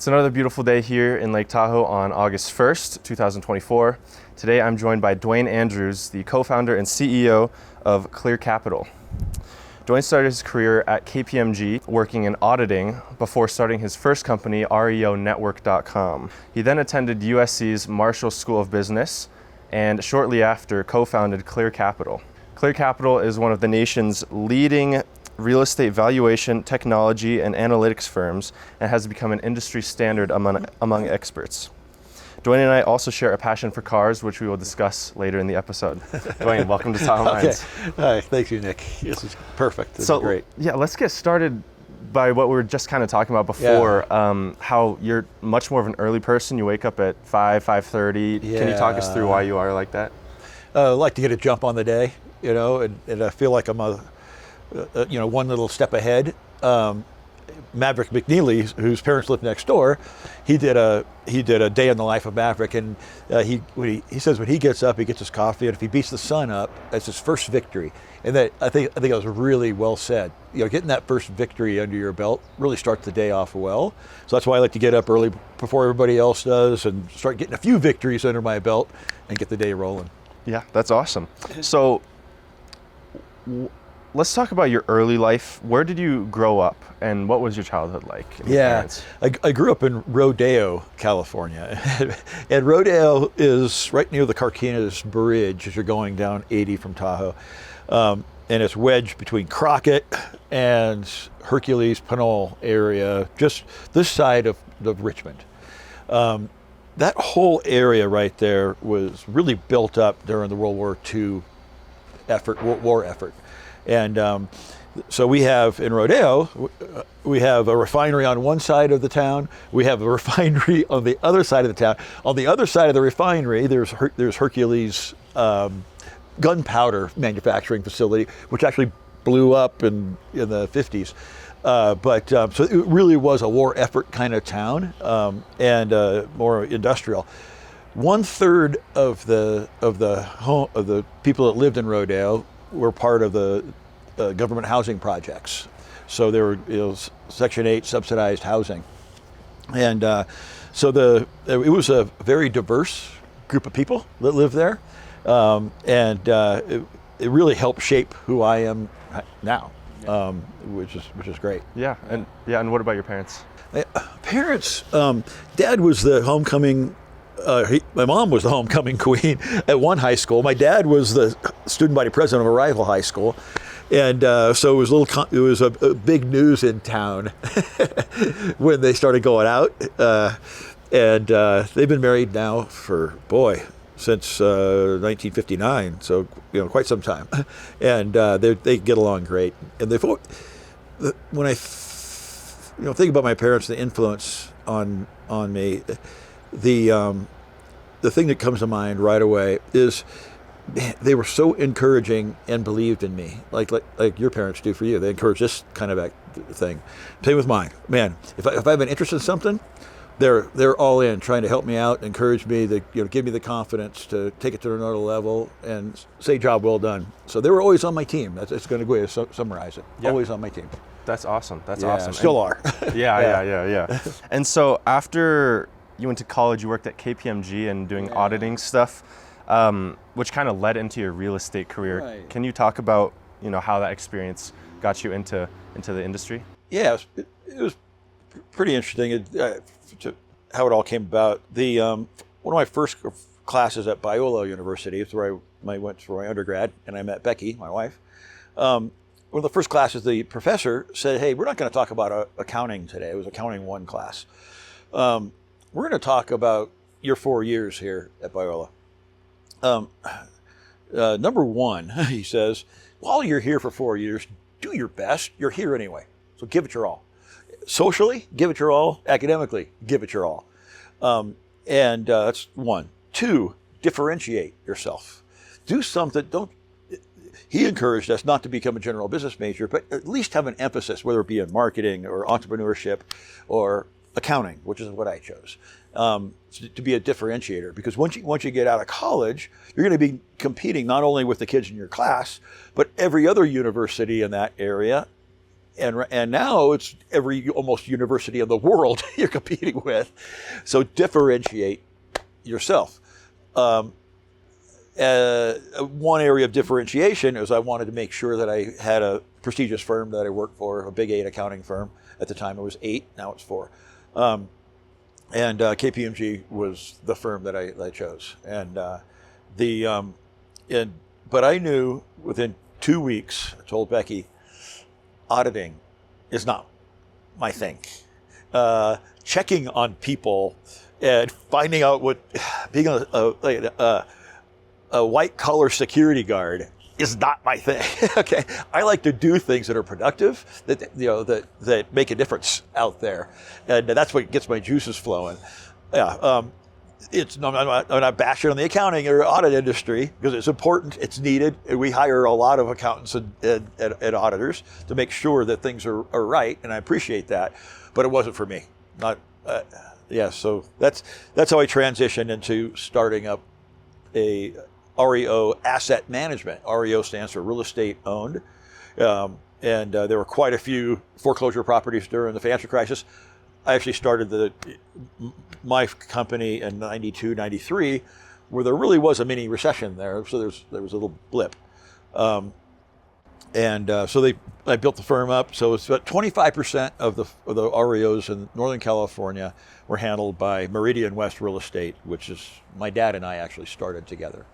It's another beautiful day here in Lake Tahoe on August 1st, 2024. Today I'm joined by Duane Andrews, the co-founder and CEO of Clear Capital. Duane started his career at KPMG working in auditing before starting his first company, REOnetwork.com. He then attended USC's Marshall School of Business and shortly after co-founded Clear Capital. Clear Capital is one of the nation's leading real estate valuation, technology, and analytics firms, and has become an industry standard among experts. Duane and I also share a passion for cars, which we will discuss later in the episode. Duane, welcome to Tahoe Minds. Hi, thank you, Nick. This is perfect. This is great. Yeah, let's get started by what we were just kind of talking about before, how you're much more of an early person. You wake up at 5:30. Yeah. Can you talk us through why you are like that? I like to get a jump on the day, and I feel like I'm one little step ahead. Maverick McNeely, whose parents lived next door, he did a day in the life of Maverick, and he says when he gets up, he gets his coffee, and if he beats the sun up, that's his first victory. And that I think it was really well said. Getting that first victory under your belt really starts the day off well. So that's why I like to get up early before everybody else does, and start getting a few victories under my belt, and get the day rolling. Yeah, that's awesome. So let's talk about your early life. Where did you grow up, and what was your childhood like? I grew up in Rodeo, California. And Rodeo is right near the Carquinez Bridge as you're going down 80 from Tahoe. And it's wedged between Crockett and Hercules Pinole area, just this side of Richmond. That whole area right there was really built up during the World War II war effort. And so we have in Rodeo, we have a refinery on one side of the town. We have a refinery on the other side of the town. On the other side of the refinery, there's Hercules gunpowder manufacturing facility, which actually blew up in the 50s. So it really was a war effort kind of town, and more industrial. 1/3 of the people that lived in Rodeo were part of the government housing projects. So there were Section 8 subsidized housing. And it was a very diverse group of people that lived there. It really helped shape who I am now, which is great. Yeah, and what about your parents? Parents, Dad was the homecoming. My mom was the homecoming queen at one high school. My dad was the student body president of a rival high school, and so it was a big news in town when they started going out. They've been married now for since 1959, so quite some time, and they get along great. And when I think about my parents, the influence on me. The thing that comes to mind right away is they were so encouraging and believed in me, like your parents do for you. They encourage this kind of thing. Same with mine. Man, if I have an interest in something, they're all in, trying to help me out, encourage me, give me the confidence to take it to another level, and say job well done. So they were always on my team. That's going to go ahead and summarize it. Yep. Always on my team. That's awesome. That's awesome. Still are. Yeah. And so after you went to college, you worked at KPMG and doing auditing stuff, which kind of led into your real estate career. Right. Can you talk about how that experience got you into the industry? Yeah, it was pretty interesting how it all came about. One of my first classes at Biola University is where I went for my undergrad, and I met Becky, my wife. One of the first classes, the professor said, "Hey, we're not going to talk about accounting today." It was Accounting 1 class. We're going to talk about your 4 years here at Biola. Number one, he says, while you're here for 4 years, do your best. You're here anyway, so give it your all. Socially, give it your all. Academically, give it your all. That's one. Two, differentiate yourself. Do something. He encouraged us not to become a general business major, but at least have an emphasis, whether it be in marketing or entrepreneurship or accounting, which is what I chose, to be a differentiator. Because once you get out of college, you're going to be competing not only with the kids in your class, but every other university in that area and now it's every almost university in the world you're competing with. So differentiate yourself. One area of differentiation is I wanted to make sure that I had a prestigious firm that I worked for, a Big 8 accounting firm. At the time it was 8, now it's 4. And KPMG was the firm that I chose. And but I knew within 2 weeks, I told Becky, auditing is not my thing. Checking on people and finding out being a white collar security guard is not my thing. Okay, I like to do things that are productive, that make a difference out there, and that's what gets my juices flowing. Yeah, I'm not bashing on the accounting or audit industry because it's important, it's needed, and we hire a lot of accountants and auditors to make sure that things are right, and I appreciate that, but it wasn't for me. So that's how I transitioned into starting up a REO asset management. REO stands for real estate owned. And there were quite a few foreclosure properties during the financial crisis. I actually started my company in 92, 93, where there really was a mini recession there. So there was a little blip. So I built the firm up. So it's about 25% of the REOs in Northern California were handled by Meridian West Real Estate, which is my dad and I actually started together.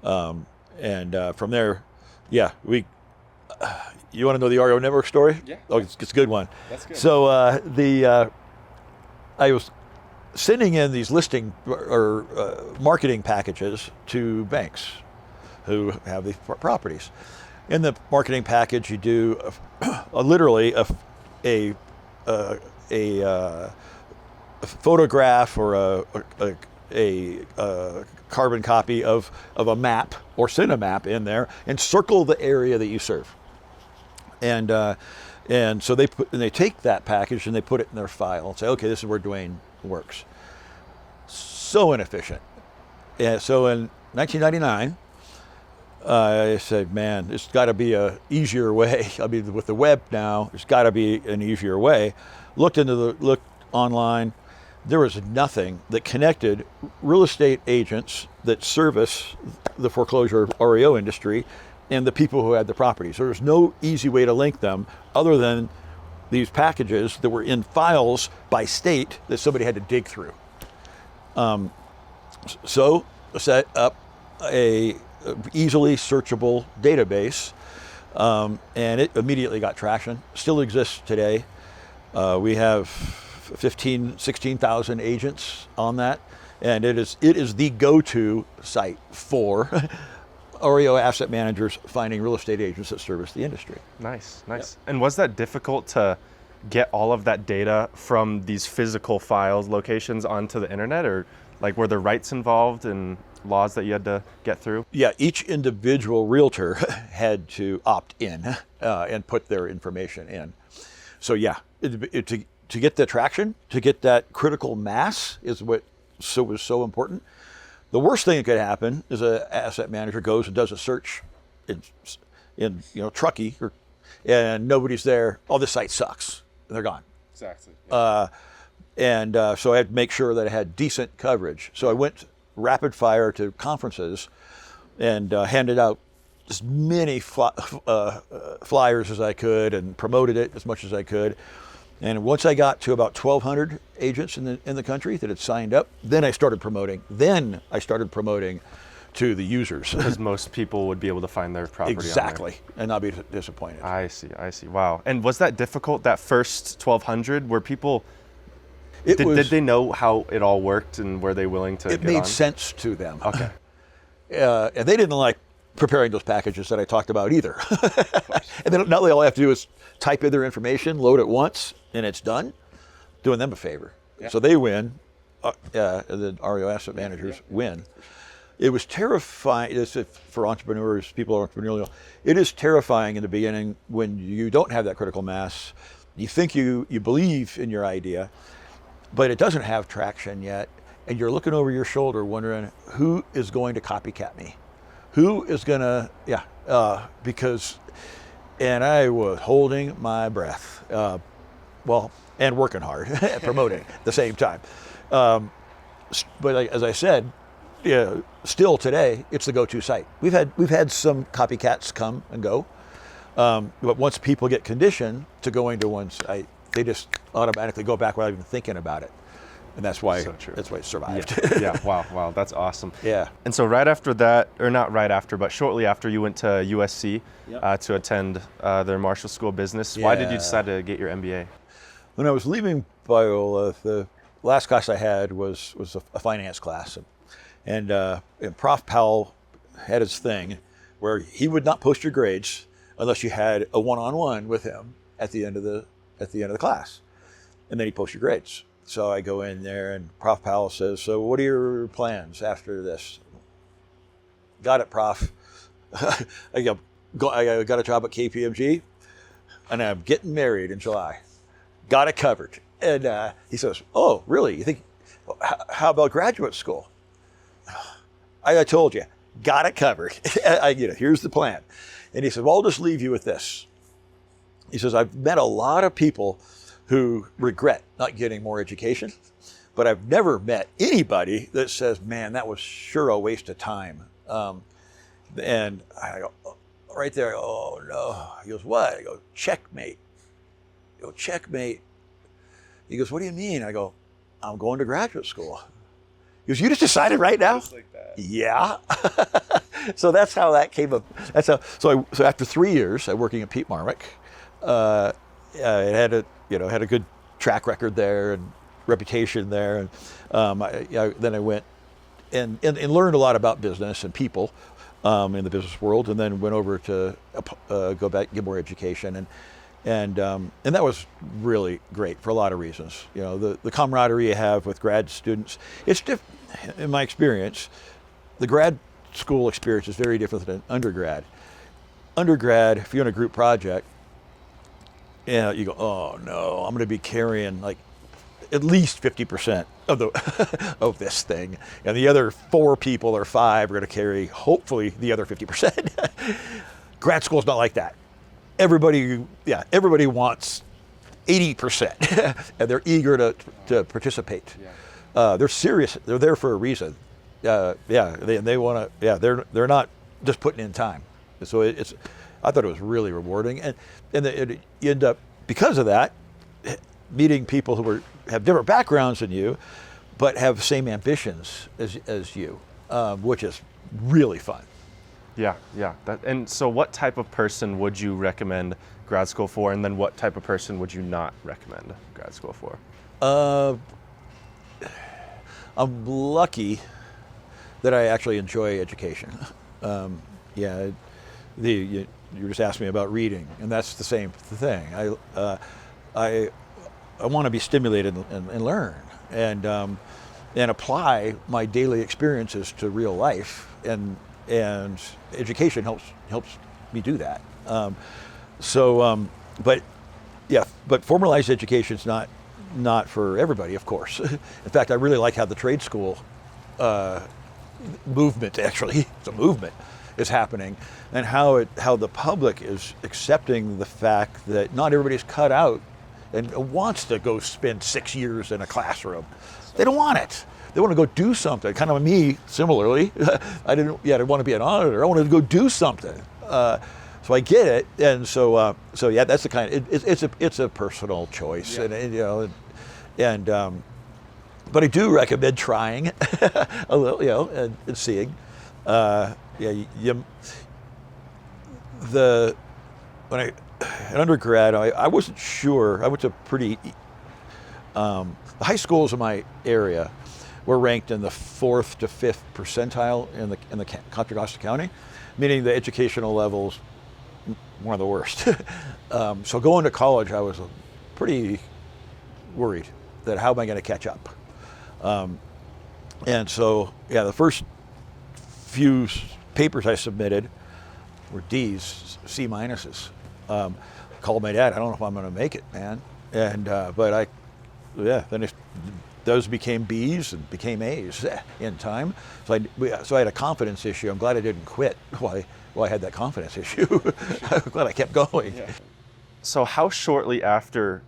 From there, you want to know the REO network story? Yeah. Oh, it's a good one. That's good. So I was sending in these listing or marketing packages to banks who have these properties. In the marketing package, you do literally a photograph or a carbon copy of a map, or send a map in there and circle the area that you serve. And so they take that package and they put it in their file and say, okay, this is where Duane works. So inefficient. And so in 1999, I said, man, there's got to be an easier way. I mean, with the web now, there's got to be an easier way. Looked online. There was nothing that connected real estate agents that service the foreclosure REO industry and the people who had the properties. There was no easy way to link them other than these packages that were in files by state that somebody had to dig through. So set up a easily searchable database, and it immediately got traction. Still exists today. We have 16,000 agents on that, and it is the go-to site for REO asset managers finding real estate agents that service the industry. Nice. Yep. And was that difficult to get all of that data from these physical files, locations onto the internet, or like were there rights involved and laws that you had to get through? Yeah, each individual realtor had to opt in and put their information in. So yeah, to get the traction, to get that critical mass is what was so important. The worst thing that could happen is an asset manager goes and does a search in Truckee, and nobody's there. Oh, this site sucks. And they're gone. Exactly. Yeah. So I had to make sure that I had decent coverage. So I went rapid fire to conferences and handed out as many flyers as I could and promoted it as much as I could. And once I got to about 1,200 agents in the country that had signed up, then I started promoting. To the users. Because most people would be able to find their property exactly, on there. and not be disappointed. I see. Wow. And was that difficult, that first 1,200? Were people, did they know how it all worked and were they willing to get on? It made sense to them. Okay. And they didn't like preparing those packages that I talked about either. And then now all they have to do is type in their information, load it once, and it's done. Doing them a favor. Yeah. So they win. The REO asset managers win. It was terrifying for entrepreneurs, people who are entrepreneurial. It is terrifying in the beginning when you don't have that critical mass. You think you believe in your idea, but it doesn't have traction yet. And you're looking over your shoulder wondering, who is going to copycat me? Who is going to, because and I was holding my breath. And working hard, promoting at the same time. But as I said, yeah, still today, it's the go-to site. We've had some copycats come and go, but once people get conditioned to going to one site, they just automatically go back without even thinking about it, and that's why it survived. Yeah. Wow, that's awesome. Yeah. And so right after that, or not right after, but shortly after, you went to USC to attend their Marshall School of Business. Why did you decide to get your MBA? When I was leaving Biola, the last class I had was a finance class, and Prof. Powell had his thing where he would not post your grades unless you had a one-on-one with him at the end of the class, and then he'd post your grades. So I go in there, and Prof. Powell says, "So what are your plans after this?" Got it, Prof. I got a job at KPMG, and I'm getting married in July. Got it covered. And he says, "Oh, really? You think? How about graduate school?" I told you, got it covered. Here's the plan. And he said, "Well, I'll just leave you with this." He says, "I've met a lot of people who regret not getting more education, but I've never met anybody that says, man, that was sure a waste of time." And I go, right there, "Oh, no." He goes, "What?" I go, "Checkmate." I go, "Checkmate." He goes, "What do you mean?" I go, "I'm going to graduate school." He goes, "You just decided right now?" Just like that. Yeah. So that's how that came up. So after 3 years working at Pete Marwick, it had a good track record there and reputation there, and then I went and learned a lot about business and people in the business world, and then went over to go back and get more education, and that was really great for a lot of reasons. The camaraderie you have with grad students, it's different. In my experience, the grad school experience is very different than undergrad. Undergrad, if you're in a group project, you go, "Oh no, I'm going to be carrying like at least 50% of of this thing, and the other 4 people or 5 are going to carry hopefully the other 50%. Grad school is not like that. Everybody wants 80%, and they're eager to participate. They're serious. They're there for a reason. They want to. They're not just putting in time. So I thought it was really rewarding, and you end up, because of that, meeting people who have different backgrounds than you, but have the same ambitions as you, which is really fun. Yeah. And so what type of person would you recommend grad school for, and then what type of person would you not recommend grad school for? I'm lucky that I actually enjoy education. You just asked me about reading, and that's the same thing. I want to be stimulated and learn, and apply my daily experiences to real life, and education helps me do that. But formalized education is not for everybody, of course. In fact, I really like how the trade school movement, actually, it's a movement, is happening, and how the public is accepting the fact that not everybody's cut out and wants to go spend 6 years in a classroom. They don't want it. They want to go do something. Kind of me, similarly. I didn't want to be an auditor. I wanted to go do something. So I get it, and so that's the kind. It's a personal choice, but I do recommend trying a little, and seeing. When in undergrad, I wasn't sure. I went to pretty. The high schools in my area were ranked in the 4th to 5th percentile in the Contra Costa County, meaning the educational levels one of the worst. So going to college, I was pretty worried that how am I going to catch up? And so the first few papers I submitted were D's, C minuses. Called my dad. I don't know if I'm going to make it, man. And then those became B's and became A's in time. So I had a confidence issue. I'm glad I didn't quit well, I had that confidence issue. I'm glad I kept going. Yeah. So how shortly after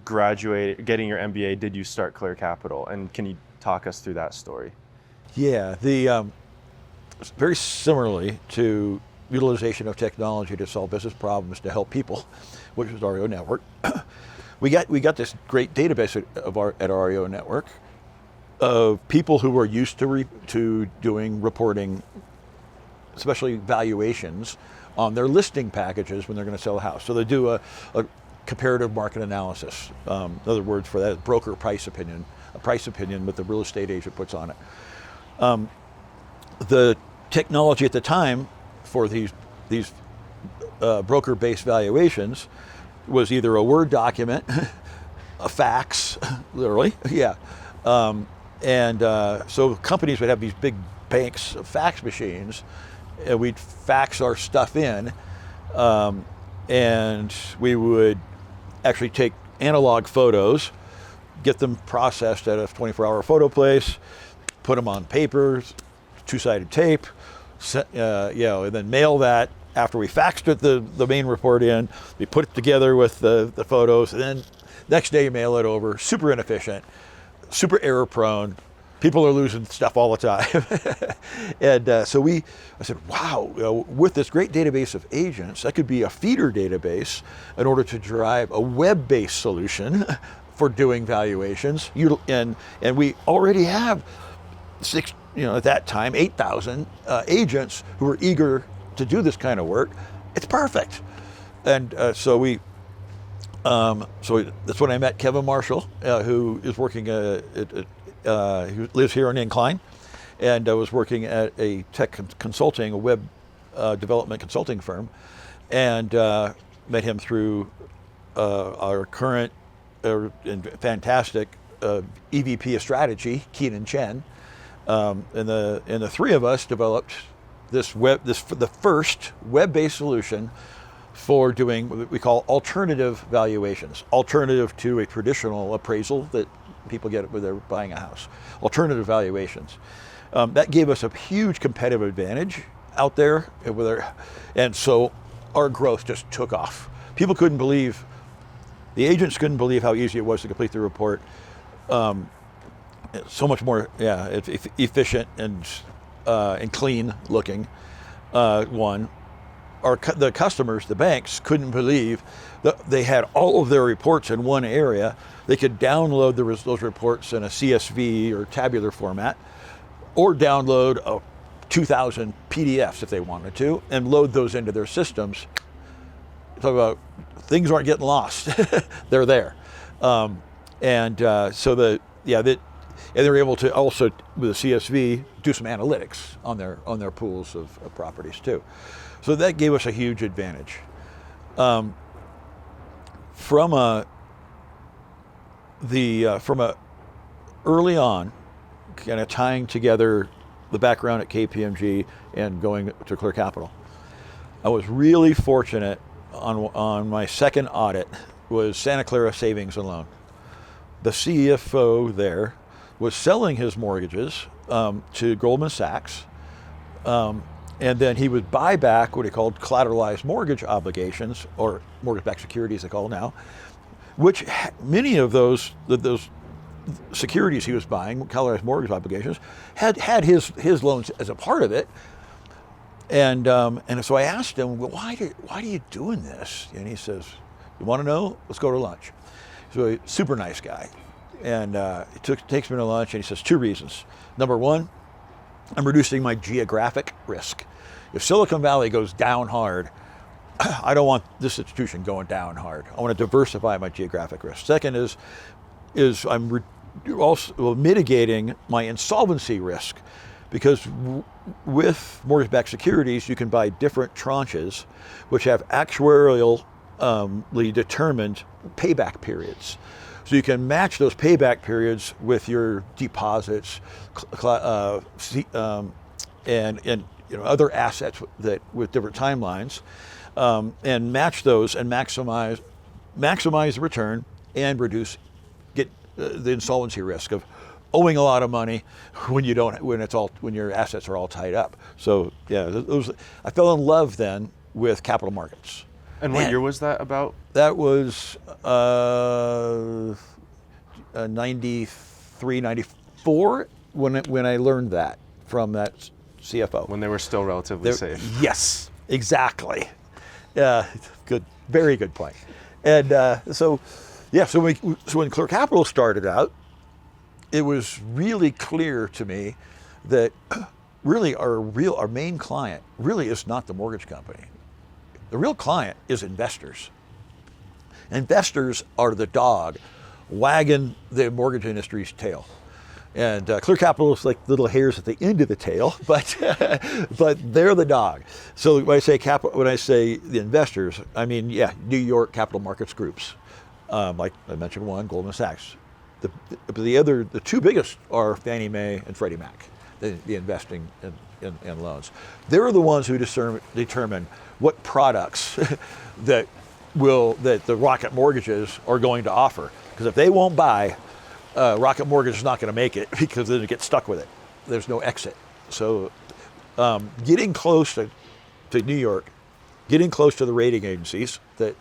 getting your MBA, did you start Clear Capital? And can you talk us through that story? Yeah, very similarly to utilization of technology to solve business problems to help people, which was REO Network. we got this great database at REO Network of people who were used to doing reporting, especially valuations, on their listing packages when they're going to sell a house. So they do a comparative market analysis. Another word for that is broker price opinion, a price opinion that the real estate agent puts on it. The technology at the time for these broker-based valuations was either a Word document, a fax, literally, yeah. So companies would have these big banks of fax machines, and we'd fax our stuff in, and we would actually take analog photos, get them processed at a 24-hour photo place, put them on papers, two-sided tape, and then mail that. After we faxed it, the main report in, we put it together with the photos, and then next day you mail it over. Super inefficient, super error prone. People are losing stuff all the time. And so I said, wow, with this great database of agents, that could be a feeder database in order to drive a web-based solution for doing valuations. And we already have at that time, 8,000 agents who were eager to do this kind of work. It's perfect. And so that's when I met Kevin Marshall, who is working who lives here in Incline, and was working at a tech consulting, a web development consulting firm, and met him through our current and fantastic EVP of strategy, Keenan Chen, and the three of us developed the first web-based solution for doing what we call alternative valuations, alternative to a traditional appraisal that people get when they're buying a house. Alternative valuations. That gave us a huge competitive advantage out there, and so our growth just took off. People couldn't believe, the agents couldn't believe how easy it was to complete the report. So much more, efficient and clean looking. The customers, the banks, couldn't believe that they had all of their reports in one area. They could download those reports in a CSV or tabular format, or download 2,000 PDFs if they wanted to, and load those into their systems. Talk about things aren't getting lost; they're there, and they're able to also, with a CSV, do some analytics on their pools of properties too. So that gave us a huge advantage. From early on, kind of tying together the background at KPMG and going to Clear Capital, I was really fortunate on my second audit was Santa Clara Savings and Loan. The CFO there was selling his mortgages to Goldman Sachs, and then he would buy back what he called collateralized mortgage obligations, or mortgage-backed securities they call now, which many of those securities he was buying, collateralized mortgage obligations, had his loans as a part of it. And so I asked him, well, why are you doing this? And he says, you want to know? Let's go to lunch. So a super nice guy. And he takes me to lunch, and he says 2 reasons. Number 1, I'm reducing my geographic risk. If Silicon Valley goes down hard, I don't want this institution going down hard. I want to diversify my geographic risk. Second is I'm also mitigating my insolvency risk, because with mortgage-backed securities, you can buy different tranches, which have actuarially determined payback periods. So you can match those payback periods with your deposits, and other assets with different timelines, and match those and maximize the return and get the insolvency risk of owing a lot of money when you don't, when your assets are all tied up. So yeah, I fell in love then with capital markets. And what year was that about? That was 93, 94 when I learned that from that CFO. When they were still relatively safe. Yes, exactly. Good, very good point. And so when Clear Capital started out, it was really clear to me that really our main client really is not the mortgage company. The real client is investors. Investors are the dog wagging the mortgage industry's tail. And Clear Capital is like little hairs at the end of the tail, but they're the dog. So when I say the investors, I mean New York capital markets groups, like I mentioned one, Goldman Sachs. The two biggest are Fannie Mae and Freddie Mac, the investing in loans. They're the ones who determine what products that the Rocket Mortgages are going to offer. Because if they won't buy, Rocket Mortgage is not going to make it because then it gets stuck with it. There's no exit. So getting close to New York, getting close to the rating agencies that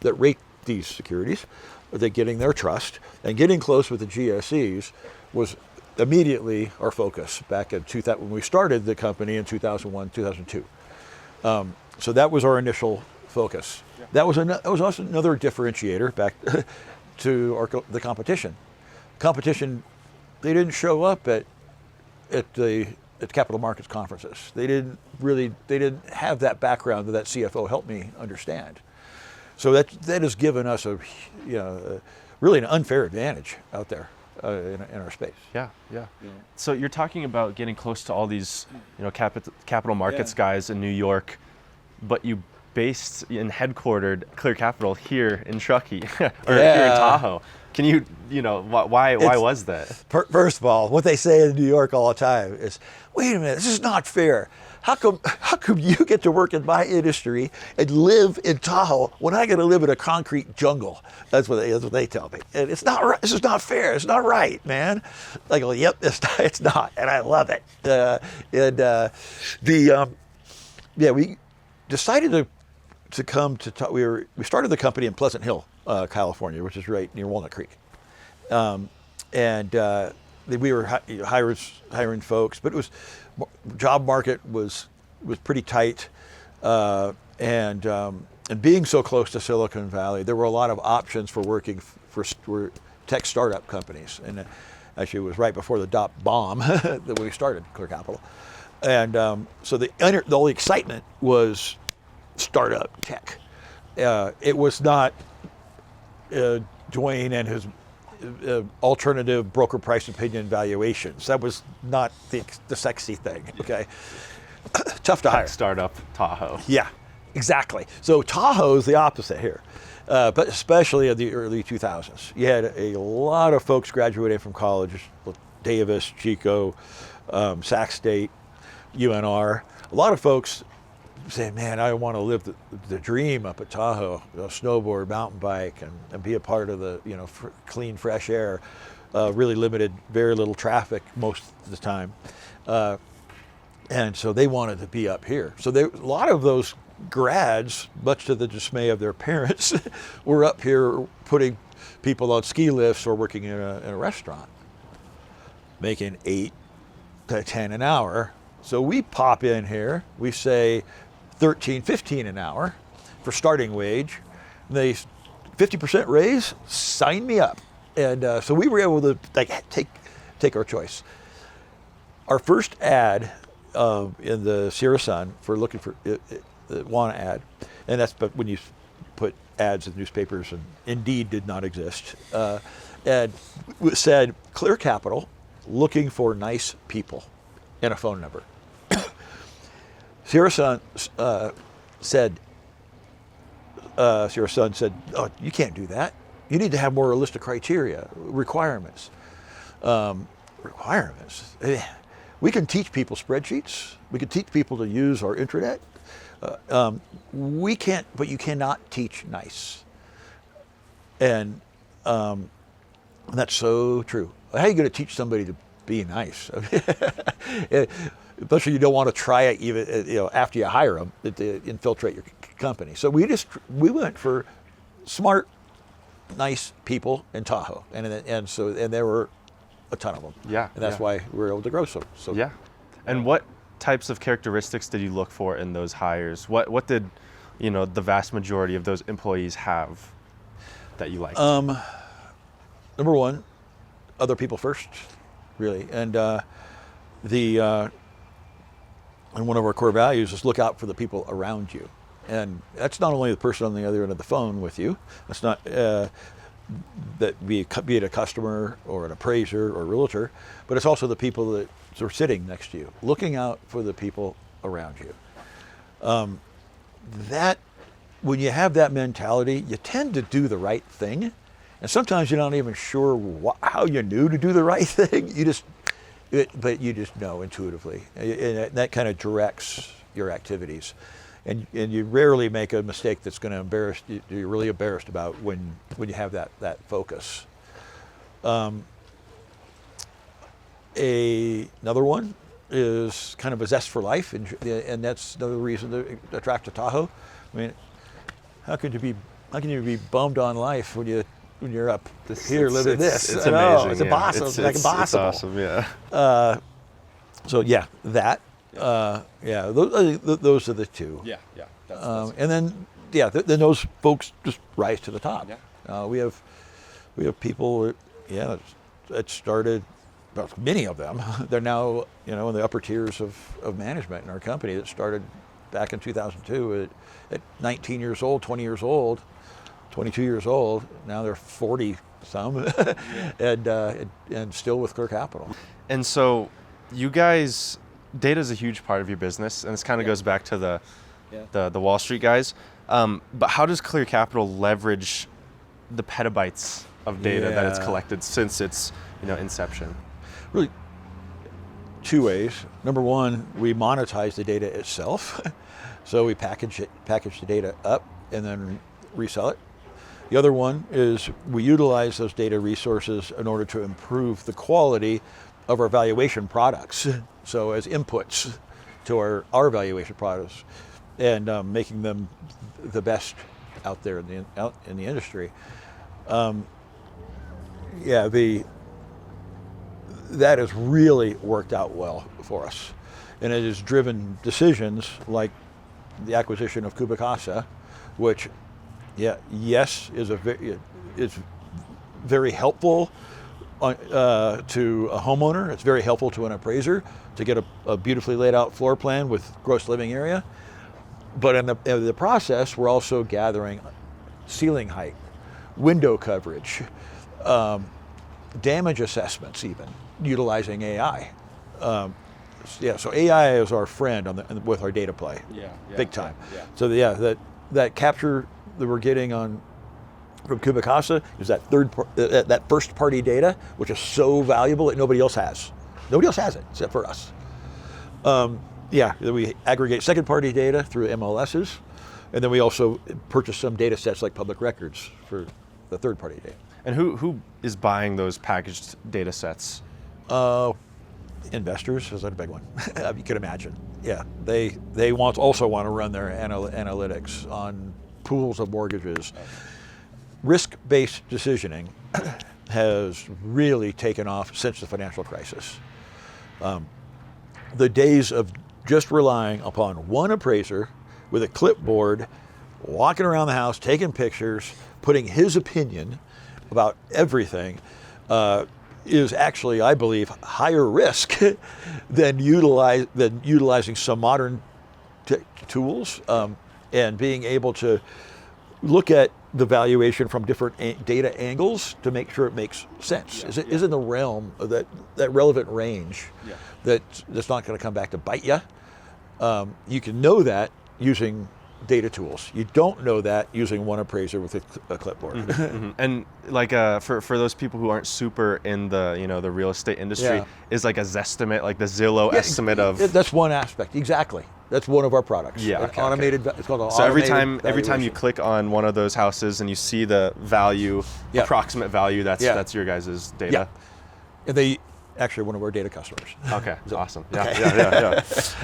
rate these securities, they're getting their trust, and getting close with the GSEs was immediately our focus back in when we started the company in 2001, 2002. So that was our initial focus. Yeah. That was also another differentiator back to the competition. Competition, they didn't show up at capital markets conferences. They didn't have that background that CFO helped me understand. So that has given us really an unfair advantage out there in our space. Yeah. So you're talking about getting close to all these capital markets guys in New York, but you based and headquartered Clear Capital here in Truckee or here in Tahoe. Can you why was that? First of all, what they say in New York all the time is, wait a minute, this is not fair. How come you get to work in my industry and live in Tahoe when I get to live in a concrete jungle? That's what they tell me. And it's not right. This is not fair. It's not right, man. I go, yep, it's not, and I love it. We decided to come to. We started the company in Pleasant Hill, California, which is right near Walnut Creek, we were hiring folks, but job market was pretty tight, and being so close to Silicon Valley, there were a lot of options for working for tech startup companies, and actually it was right before the dot bomb that we started Clear Capital, and so the only excitement was startup tech. It was not Duane and his alternative broker price opinion valuations. That was not the sexy thing. Okay, tough to hire. Startup Tahoe. Yeah, exactly. So Tahoe's the opposite here, but especially in the early 2000s. You had a lot of folks graduating from college, Davis, Chico, Sac State, UNR. A lot of folks saying, man, I want to live the dream up at Tahoe, snowboard, mountain bike, and be a part of the clean, fresh air, really limited, very little traffic most of the time. And so they wanted to be up here. So a lot of those grads, much to the dismay of their parents, were up here putting people on ski lifts or working in a restaurant, making $8 to $10 an hour. So we pop in here, we say $13, $15 an hour for starting wage. They 50% raise, sign me up. And so we were able to take our choice. Our first ad in the Sierra Sun for looking for the WANA ad, and but when you put ads in newspapers, and Indeed did not exist, and it said Clear Capital looking for nice people and a phone number. Sierra Sun said, oh, you can't do that. You need to have more realistic criteria, requirements. Requirements? We can teach people spreadsheets. We can teach people to use our intranet. We can't, but you cannot teach nice. And that's so true. how are you going to teach somebody to be nice? Especially you don't want to try it even after you hire them to infiltrate your company. So we went for smart, nice people in Tahoe, and there were a ton of them. Yeah, and that's why we were able to grow so. Yeah, and what types of characteristics did you look for in those hires? What did the vast majority of those employees have that you liked? Number one, other people first, really, and and one of our core values is look out for the people around you. And that's not only the person on the other end of the phone with you. That's not that be it a customer or an appraiser or a realtor, but it's also the people that are sitting next to you, looking out for the people around you. That when you have that mentality, you tend to do the right thing, and sometimes you're not even sure how you knew to do the right thing. But you just know intuitively, and that kind of directs your activities. And you rarely make a mistake that's going to embarrass you. You're really embarrassed about when you have that focus. Another one is kind of a zest for life, and that's another reason to attract to Tahoe. I mean, how can you be bummed on life when you're up here living this? It's amazing. It's impossible. It's like impossible. It's awesome. Yeah. So yeah, that. Those are the two. Yeah. And then then those folks just rise to the top. Yeah. We have people. That started. Well, many of them. They're now in the upper tiers of management in our company. That started back in 2002 at 19 years old, 20 years old, 22 years old. Now they're 40 some, and still with Clear Capital. And so, you guys. Data is a huge part of your business, and this kind of goes back to the Wall Street guys. But how does Clear Capital leverage the petabytes of data that it's collected since its inception? Really, two ways. Number one, we monetize the data itself, so we package the data up and then resell it. The other one is we utilize those data resources in order to improve the quality of our valuation products. So as inputs to our valuation products, and making them the best out there in the industry. That has really worked out well for us, and it has driven decisions like the acquisition of Kubicasa, which, is very helpful to a homeowner. It's very helpful to an appraiser to get a beautifully laid out floor plan with gross living area. But in the process, we're also gathering ceiling height, window coverage, damage assessments, even utilizing AI. So AI is our friend with our data play, big time. Yeah. So that capture that we're getting from Kubicasa is that first party data, which is so valuable that nobody else has. Nobody else has it except for us. We aggregate second party data through MLSs, and then we also purchase some data sets like public records for the third party data. And who is buying those packaged data sets? Investors is a big one. You can imagine. Yeah, they also want to run their analytics on pools of mortgages. Risk-based decisioning has really taken off since the financial crisis. The days of just relying upon one appraiser with a clipboard, walking around the house, taking pictures, putting his opinion about everything, is actually, I believe, higher risk than utilizing some modern tools and being able to look at the valuation from different data angles to make sure it makes sense. Is in the realm of that relevant range that's not going to come back to bite you. You can know that using data tools. You don't know that using one appraiser with a clipboard. Mm-hmm. And like for those people who aren't super in the real estate industry, is like a Zestimate, like the Zillow estimate of. That's one aspect. Exactly. That's one of our products. Yeah. Okay, automated. Okay. It's called an so automated every time you click on one of those houses and you see the value, approximate value, that's your guys' data. And they actually are one of our data customers. Okay, So- awesome. Yeah, okay.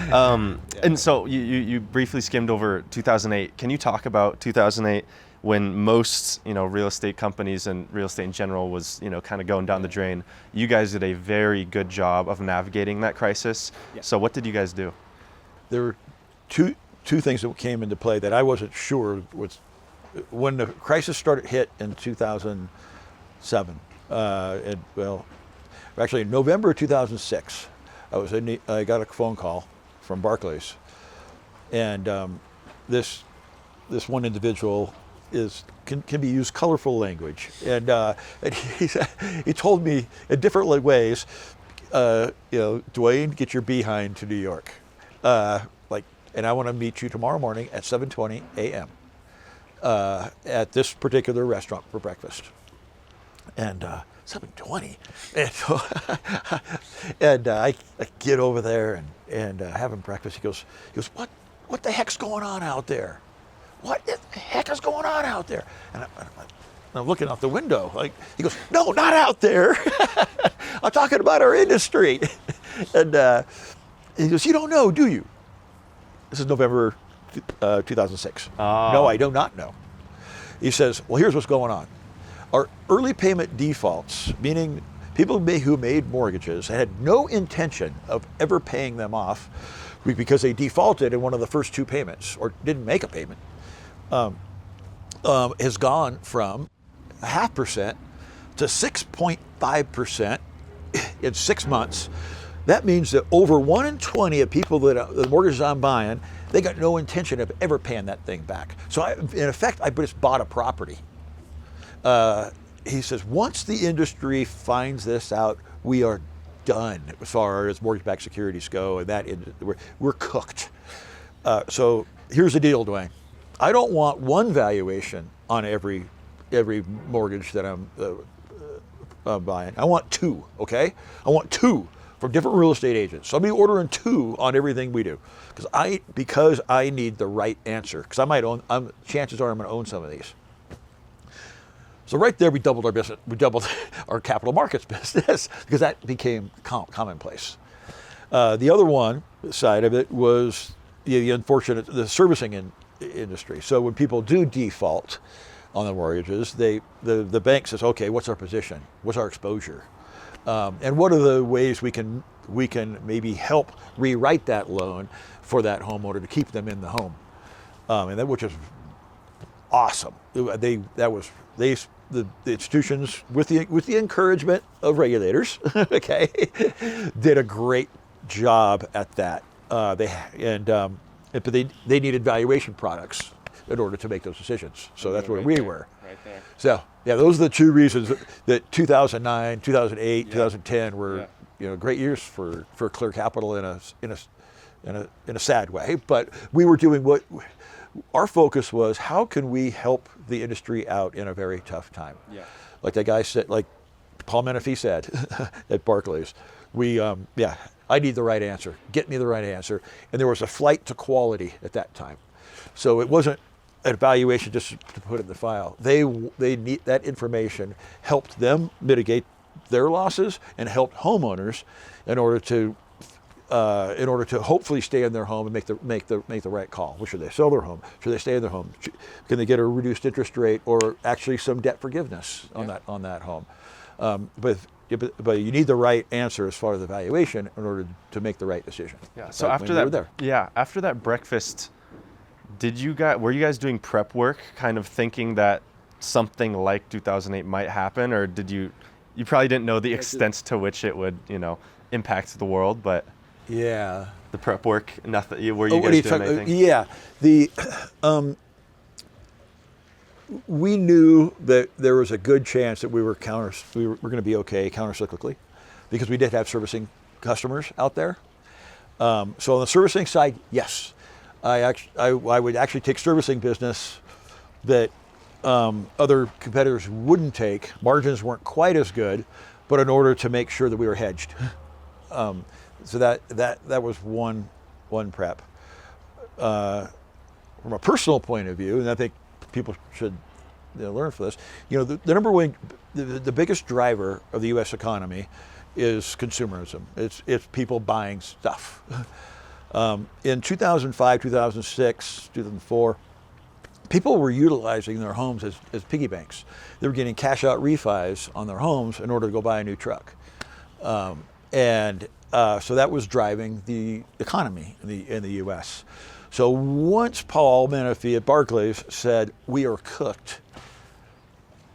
yeah. And so you briefly skimmed over 2008. Can you talk about 2008 when most, real estate companies and real estate in general was, kind of going down the drain? You guys did a very good job of navigating that crisis. Yeah. So what did you guys do? There were two things that came into play that I wasn't sure was when the crisis hit in 2007. Actually, in November 2006, I got a phone call from Barclays, and this one individual can be used colorful language, and he told me in different ways, Duane, get your behind to New York, and I want to meet you tomorrow morning at 7:20 a.m. At this particular restaurant for breakfast. And 7:20, and so I get over there and having breakfast. He goes, what the heck's going on out there? What the heck is going on out there? And I'm looking out the window. He goes, no, not out there. I'm talking about our industry. And he goes, you don't know, do you? This is November 2006. No, I do not know. He says, well, here's what's going on. Our early payment defaults, meaning people who made mortgages and had no intention of ever paying them off because they defaulted in one of the first two payments or didn't make a payment, has gone from 0.5% to 6.5% in 6 months. That means that over 1 in 20 of people that the mortgages I'm buying, they got no intention of ever paying that thing back. So in effect, I just bought a property. He says, once the industry finds this out, we are done as far as mortgage-backed securities go, and we're cooked. So here's the deal, Duane. I don't want one valuation on every mortgage that I'm buying. I want two, okay? I want two from different real estate agents. So I'll be ordering two on everything we do, because I need the right answer. Because I might own. Chances are I'm going to own some of these. So right there, we doubled our business. We doubled our capital markets business because that became commonplace. The other one side of it was the servicing industry. So when people do default on the mortgages, the bank says, okay, what's our position? What's our exposure? And what are the ways we can maybe help rewrite that loan for that homeowner to keep them in the home? Which is awesome. The institutions, with the encouragement of regulators, okay, did a great job at that. But they needed valuation products in order to make those decisions. So that's where we were. Right there. So yeah, those are the two reasons that 2009, 2008, 2010 were great years for Clear Capital in a sad way. But we were doing what our focus was: how can we help the industry out in a very tough time? Yeah. Like that guy said, like Paul Menefee said at Barclays, I need the right answer. Get me the right answer. And there was a flight to quality at that time. So it wasn't an evaluation just to put in the file. They need that information, helped them mitigate their losses and helped homeowners in order to hopefully stay in their home and make the right call. Well, should they sell their home? Should they stay in their home? Can they get a reduced interest rate or actually some debt forgiveness on that home? But you need the right answer as far as the valuation in order to make the right decision. Yeah. So after that breakfast, were you guys doing prep work, kind of thinking that something like 2008 might happen, or did you probably didn't know the extent to which it would impact the world, but yeah, the prep work, nothing. Were you guys doing anything? Yeah, we knew that there was a good chance that we were going to be okay countercyclically, because we did have servicing customers out there. So on the servicing side, yes, I would actually take servicing business that other competitors wouldn't take. Margins weren't quite as good, but in order to make sure that we were hedged. So that was one prep. From a personal point of view, and I think people should learn from this. The number one, the biggest driver of the U.S. economy is consumerism. It's people buying stuff. In 2005, 2006, 2004, people were utilizing their homes as piggy banks. They were getting cash out refis on their homes in order to go buy a new truck. So that was driving the economy in the U.S. So once Paul Menefee at Barclays said, "We are cooked,"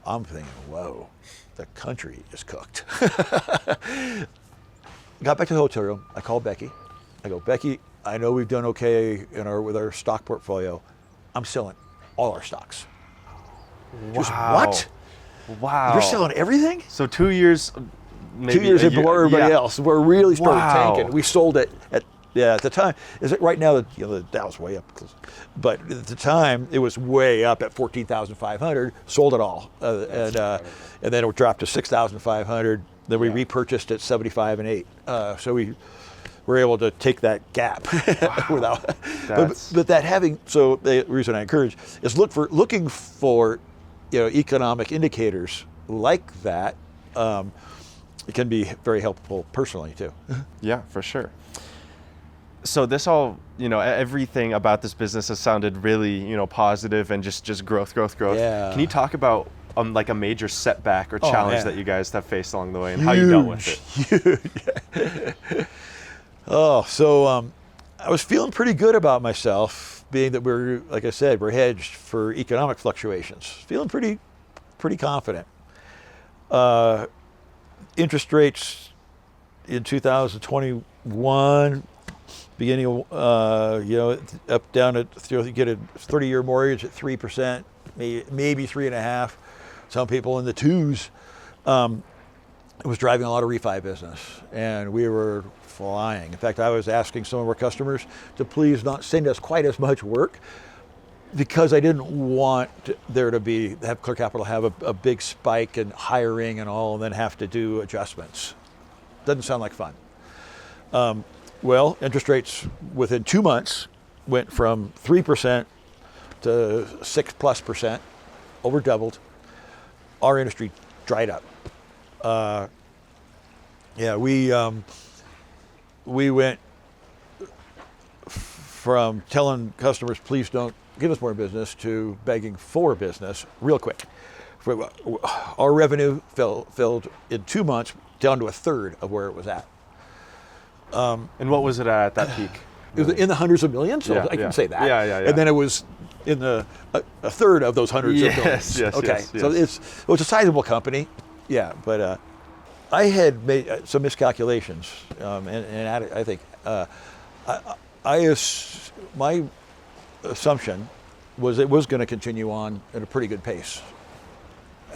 I'm thinking, whoa, the country is cooked. Got back to the hotel room. I called Becky. I go, "Becky, I know we've done okay with our stock portfolio. I'm selling all our stocks." She goes, Wow. "What? Wow. You're selling everything?" So 2 years, maybe 2 years a year- below everybody yeah. else. We're really started Wow. tanking. We sold it at the time. Is it right now? The Dow's way up, but at the time it was way up at 14,500. Sold it all, and then it dropped to 6,500. Then we repurchased at 75 and 8. So we were able to take that gap without. But that having so the reason I encourage is looking for economic indicators like that. It can be very helpful personally too. Yeah, for sure. So this all, everything about this business has sounded really, positive and just growth. Yeah. Can you talk about like a major setback or challenge that you guys have faced along the way and Huge, how you dealt with it? Huge. I was feeling pretty good about myself, being that we're, like I said, we're hedged for economic fluctuations. Feeling pretty confident. Interest rates in 2021, beginning, up down at, you get a 30-year mortgage at 3%, maybe 3.5%. Some people in the 2s. It was driving a lot of refi business, and we were flying. In fact, I was asking some of our customers to please not send us quite as much work, because I didn't want there to have Clear Capital have a big spike in hiring and all, and then have to do adjustments. Doesn't sound like fun. Well, interest rates within 2 months went from 3% to 6+%, over doubled. Our industry dried up. We went from telling customers, please don't give us more business, to begging for business real quick. Our revenue fell in 2 months down to a third of where it was at. And what was it at that peak? It was in the hundreds of millions, so I can say that. Yeah. And then it was in a third of those hundreds of millions. Yes. So it was a sizable company, but I had made some miscalculations, and I think my assumption was it was going to continue on at a pretty good pace.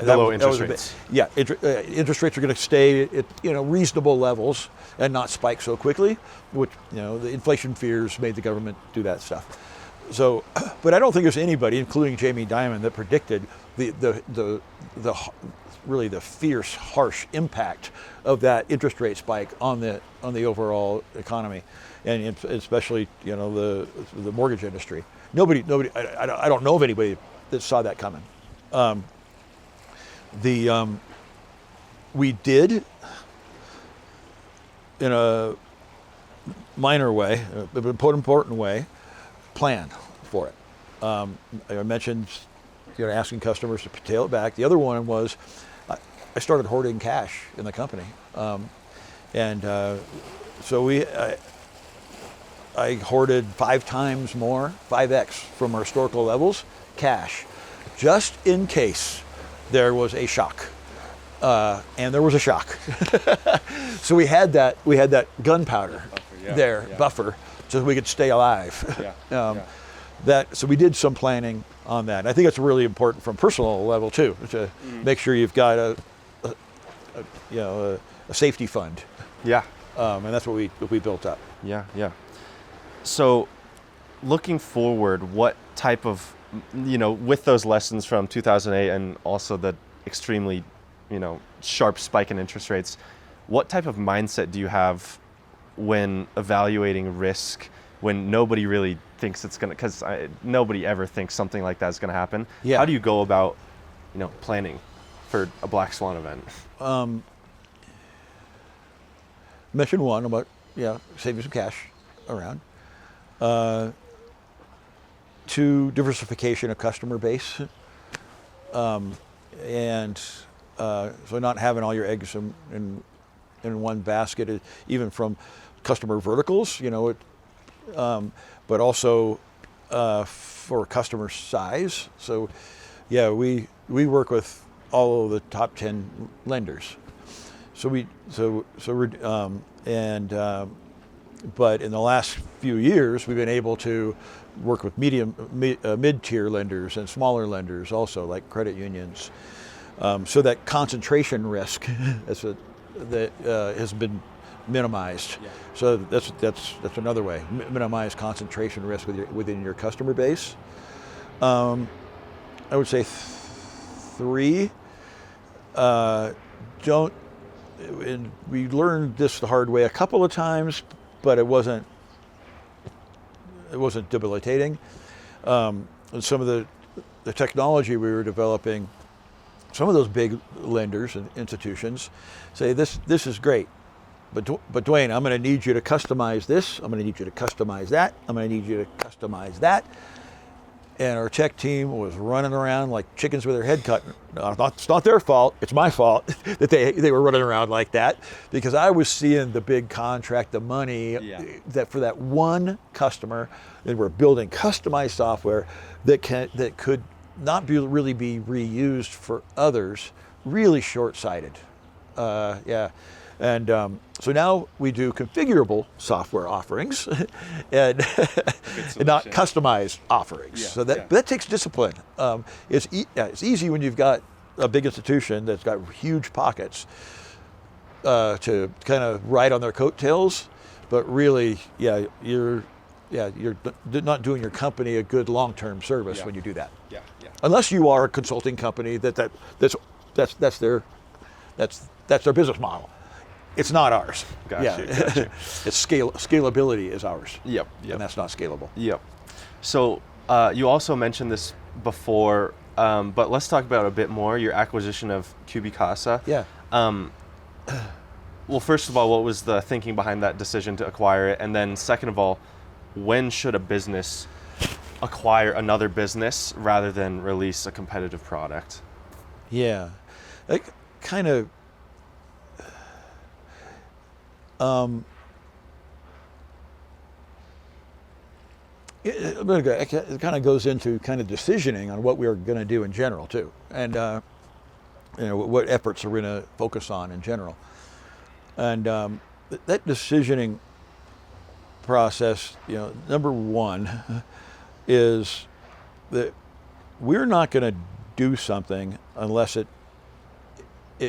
Low interest rates. Interest rates are going to stay at reasonable levels and not spike so quickly, which the inflation fears made the government do that stuff. So, but I don't think there's anybody, including Jamie Dimon, that predicted the really the fierce, harsh impact of that interest rate spike on the overall economy, and especially the mortgage industry. Nobody. I don't know of anybody that saw that coming. We did, in a minor way, but important way, plan for it. I mentioned, asking customers to tail it back. The other one was, I started hoarding cash in the company, so I hoarded 5 times more, 5x from our historical levels, cash, just in case there was a shock. And there was a shock. So we had that gunpowder buffer, so we could stay alive. So we did some planning on that. And I think it's really important from personal level too, to make sure you've got a safety fund. Yeah. And that's what we built up. Yeah. So looking forward, what type of, with those lessons from 2008 and also the extremely, sharp spike in interest rates, what type of mindset do you have when evaluating risk, when nobody really thinks it's going to, because nobody ever thinks something like that is going to happen? Yeah. How do you go about, planning for a black swan event? mentioned one about saving some cash around. Two, diversification of customer base, and so not having all your eggs in one basket, even from customer verticals, but also for customer size. So, we work with all of the top 10 lenders. But in the last few years, we've been able to work with mid-tier lenders and smaller lenders also, like credit unions. So that concentration risk has been minimized. Yeah. So that's another way. Minimize concentration risk within your customer base. I would say three. And we learned this the hard way a couple of times, but it wasn't debilitating. And some of the technology we were developing, some of those big lenders and institutions say this is great, but Duane, I'm going to need you to customize this. I'm going to need you to customize that. I'm going to need you to customize that. And our tech team was running around like chickens with their head cut. It's not their fault. It's my fault that they were running around like that, because I was seeing the big contract, the money that for that one customer, and we're building customized software that could not really be reused for others. Really short-sighted. And so now we do configurable software offerings and not customized offerings. So that takes discipline. It's easy when you've got a big institution that's got huge pockets to kind of ride on their coattails, but really, you're not doing your company a good long-term service when you do that. Unless you are a consulting company that's their business model. It's not ours. Gotcha. It's scalability is ours. Yep. And that's not scalable. Yep. So you also mentioned this before, but let's talk about a bit more your acquisition of Cubicasa. Yeah. Well, first of all, what was the thinking behind that decision to acquire it? And then second of all, when should a business acquire another business rather than release a competitive product? Yeah. It kind of it kind of goes into kind of decisioning on what we are going to do in general too, and what efforts are we going to focus on in general. And that decisioning process, number one is that we're not going to do something unless it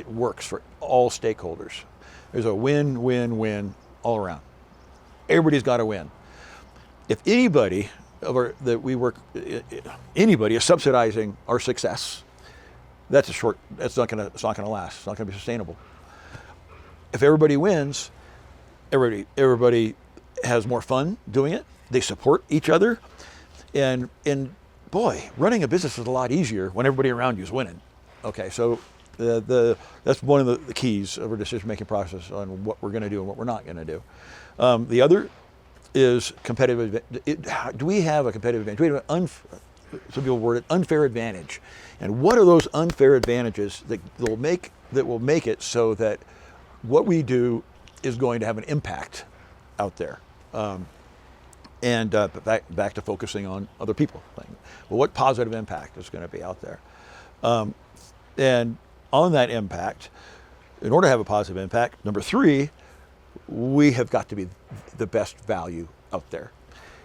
works for all stakeholders. There's a win-win-win all around. Everybody's got to win. If anybody anybody is subsidizing our success, it's not going to last. It's not going to be sustainable. If everybody wins, everybody has more fun doing it. They support each other, and boy, running a business is a lot easier when everybody around you is winning. Okay, so that's one of the keys of our decision-making process on what we're going to do and what we're not going to do. The other is competitive. Do we have a competitive advantage? Do we have some people word it unfair advantage, and what are those unfair advantages that will make it so that what we do is going to have an impact out there? And back to focusing on other people. Well, what positive impact is going to be out there? And on that impact, in order to have a positive impact, number three, we have got to be the best value out there.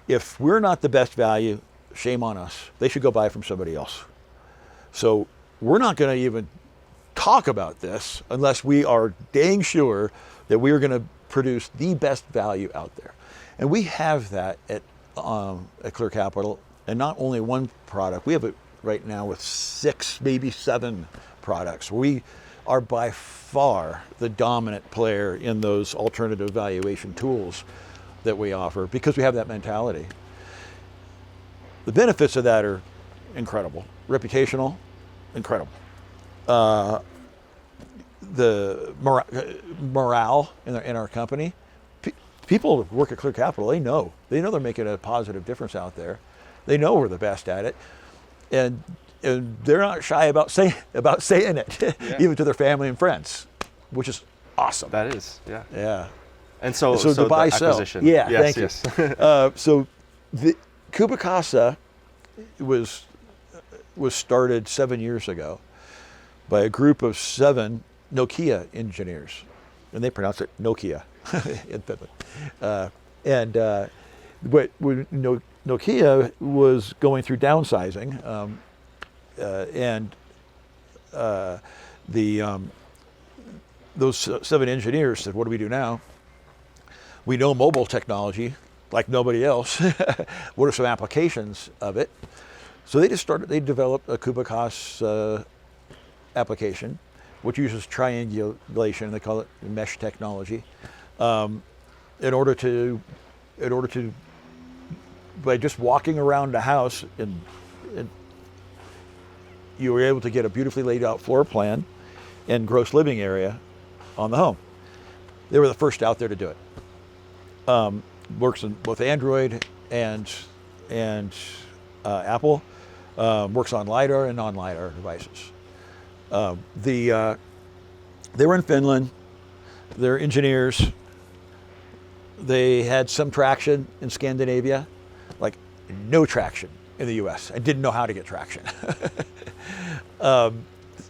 If we're not the best value, shame on us. They should go buy from somebody else. So we're not going to even talk about this unless we are dang sure that we are going to produce the best value out there. And we have that at Clear Capital, and not only one product. We have it right now with 6, maybe 7 products. We are by far the dominant player in those alternative valuation tools that we offer because we have that mentality. The benefits of that are incredible. Reputational, incredible. morale in our company. People who work at Clear Capital, they know they're making a positive difference out there. They know we're the best at it, and they're not shy about saying it, even to their family and friends, which is awesome. That is, yeah. Yeah. And so the buy the sell. acquisition. Yeah, yes, thank yes. you. So the Kubicasa was started 7 years ago by a group of 7 Nokia engineers, and they pronounce it Nokia in Finland. But when Nokia was going through downsizing, those 7 engineers said, "What do we do now? We know mobile technology like nobody else. What are some applications of it?" So they developed a Kubicas application, which uses triangulation. They call it mesh technology. In order to, by just walking around the house, and you were able to get a beautifully laid out floor plan and gross living area on the home. They were the first out there to do it. Works in both Android and Apple. Works on LiDAR and non-LiDAR devices. They were in Finland. They're engineers. They had some traction in Scandinavia, like no traction in the US. I didn't know how to get traction.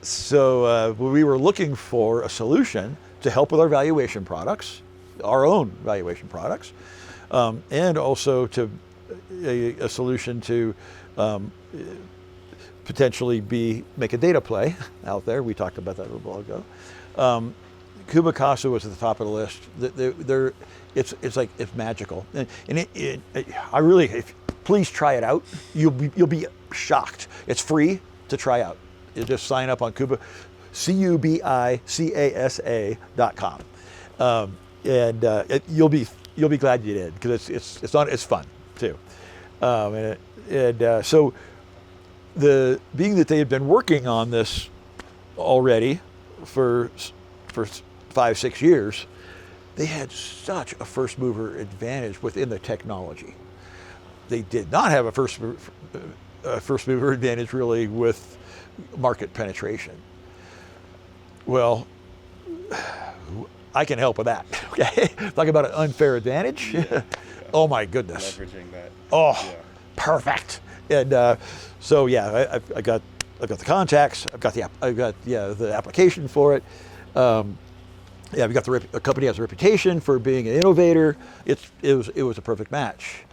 So we were looking for a solution to help with our valuation products, our own valuation products, and also to a solution to potentially make a data play out there. We talked about that a little while ago. Kubicasa was at the top of the list. It's magical, and I really, please try it out. You'll be shocked. It's free to try out. You just sign up on Kubicasa.com, and you'll be glad you did, because it's fun too. So being that they had been working on this already for 5-6 years, they had such a first mover advantage within the technology. They did not have a first mover advantage really with market penetration. Well, I can help with that. Okay, talk about an unfair advantage. Yeah. Oh my goodness. Leveraging that. Oh, yeah. Perfect. And so yeah, I got the contacts. I've got the application for it. We got a company has a reputation for being an innovator. It was a perfect match.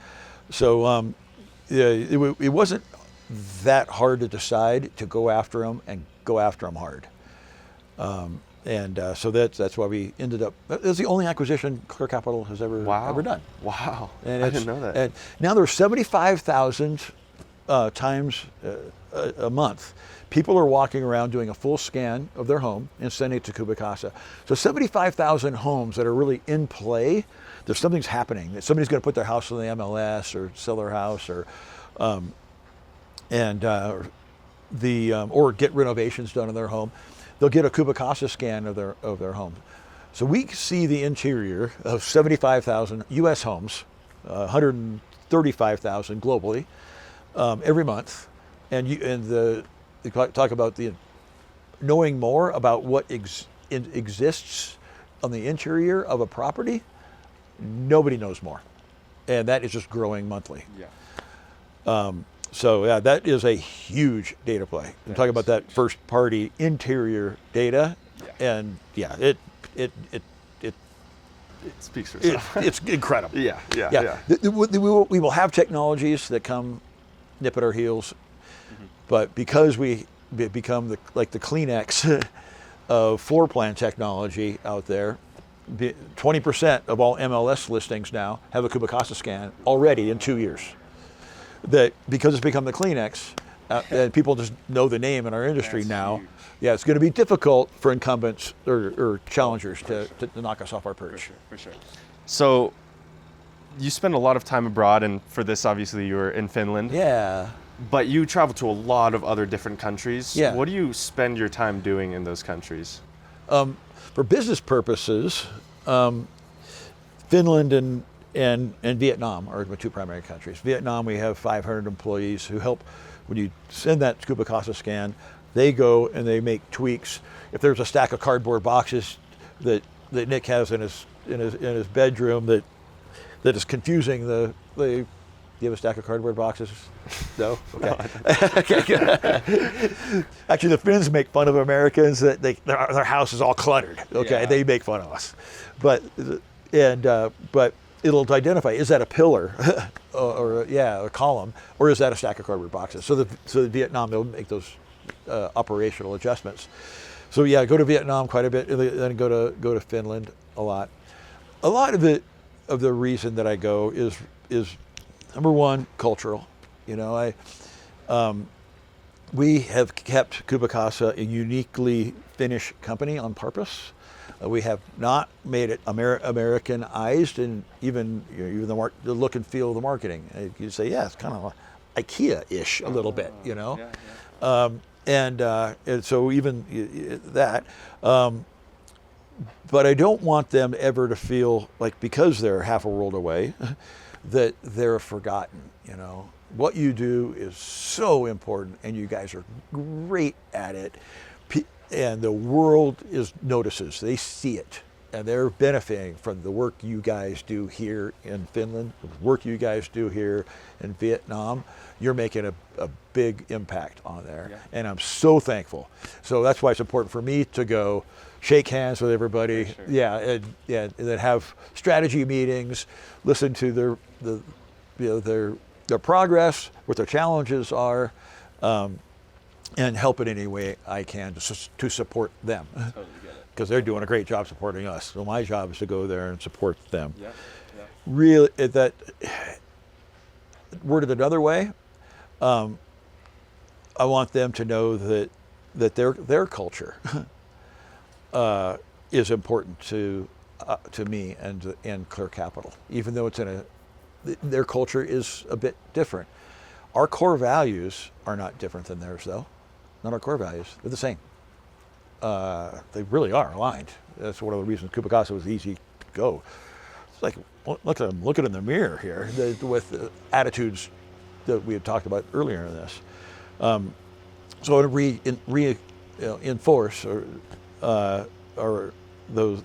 So it wasn't that hard to decide to go after them and go after them hard. So that's why we ended up. It's the only acquisition Clear Capital has ever done. Wow! And I didn't know that. And now there's 75,000 times a month. People are walking around doing a full scan of their home and sending it to Kubicasa. So 75,000 homes that are really in play. There's something's happening. Somebody's going to put their house on the MLS or sell their house, or or get renovations done in their home. They'll get a Kubicasa scan of their home. So we see the interior of 75,000 U.S. homes, 135,000 globally, every month, and they talk about knowing more about what exists on the interior of a property. Nobody knows more, and that is just growing monthly. Yeah. So yeah, that is a huge data play. I'm talking about that first party interior data, and yeah, it speaks for itself. It's incredible. Yeah. We will have technologies that come nip at our heels, but because we become the Kleenex of floor plan technology out there, 20% of all MLS listings now have a Kubicasa scan already in 2 years. That because it's become the Kleenex, and people just know the name in our industry. That's now. Huge. Yeah, it's going to be difficult for incumbents or challengers to knock us off our perch. For sure. So you spend a lot of time abroad, and for this, obviously, you were in Finland. Yeah. But you travel to a lot of other different countries. Yeah. What do you spend your time doing in those countries? For business purposes, Finland and Vietnam are the two primary countries. Vietnam, we have 500 employees who help when you send that Scuba Casa scan. They go and they make tweaks. If there's a stack of cardboard boxes that Nick has in his bedroom that is confusing the you have a stack of cardboard boxes? No? Okay. Okay, good. Actually, the Finns make fun of Americans that their house is all cluttered. Okay, yeah. They make fun of us, but it'll identify, is that a pillar or a column, or is that a stack of cardboard boxes? So the Vietnam, they'll make those operational adjustments. So yeah, go to Vietnam quite a bit, and then go to Finland a lot. A lot of it, of the reason that I go is number one, cultural. You know, we have kept Scuba Casa a uniquely Finnish company on purpose. We have not made it Americanized, and even the look and feel of the marketing. You say, yeah, it's kind of IKEA-ish a little bit, you know. Yeah, yeah. And so even that. But I don't want them ever to feel like, because they're half a world away, that they're forgotten. You know, what you do is so important, and you guys are great at it. And the world notices, they see it, and they're benefiting from the work you guys do here in Finland, the work you guys do here in Vietnam. You're making a big impact on there, yeah. And I'm so thankful. So that's why it's important for me to go shake hands with everybody, sure. And then have strategy meetings, listen to their progress, what their challenges are. And help in any way I can to support them. Totally get it. Because they're doing a great job supporting us. So my job is to go there and support them. Yeah, yeah. Really, that worded another way, I want them to know that their culture is important to me and Clear Capital, even though their culture is a bit different. Our core values are not different than theirs, though. Not our core values. They're the same. They really are aligned. That's one of the reasons Scuba Casa was easy to go. It's like, look at them looking in the mirror here with the attitudes that we had talked about earlier in this. So to reinforce or the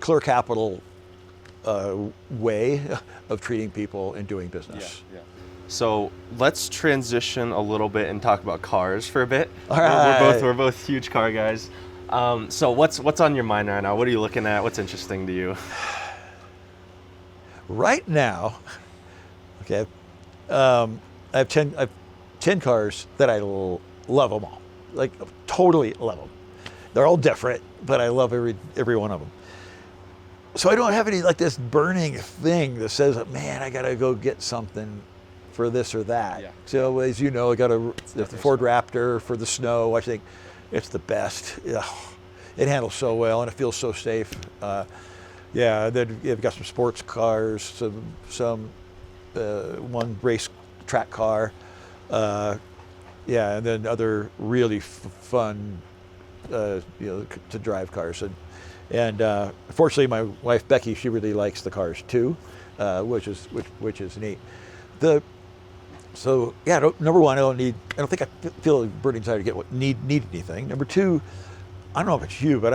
Clear Capital way of treating people and doing business. Yeah, yeah. So let's transition a little bit and talk about cars for a bit. All right. We're both huge car guys. So what's on your mind right now? What are you looking at? What's interesting to you? Right now, okay, I have 10 cars that I love them all. Like, totally love them. They're all different, but I love every one of them. So I don't have any like this burning thing that says, man, I gotta go get something for this or that. Yeah. So as you know, I got the Ford Raptor for the snow. I think it's the best. Ugh. It handles so well and it feels so safe. Then you've got some sports cars, some one race track car. And then other really fun, to drive cars. And fortunately, my wife Becky, she really likes the cars too, which is neat. Number one, I don't think I feel a burning desire to get what need anything. Number two, I don't know if it's you, but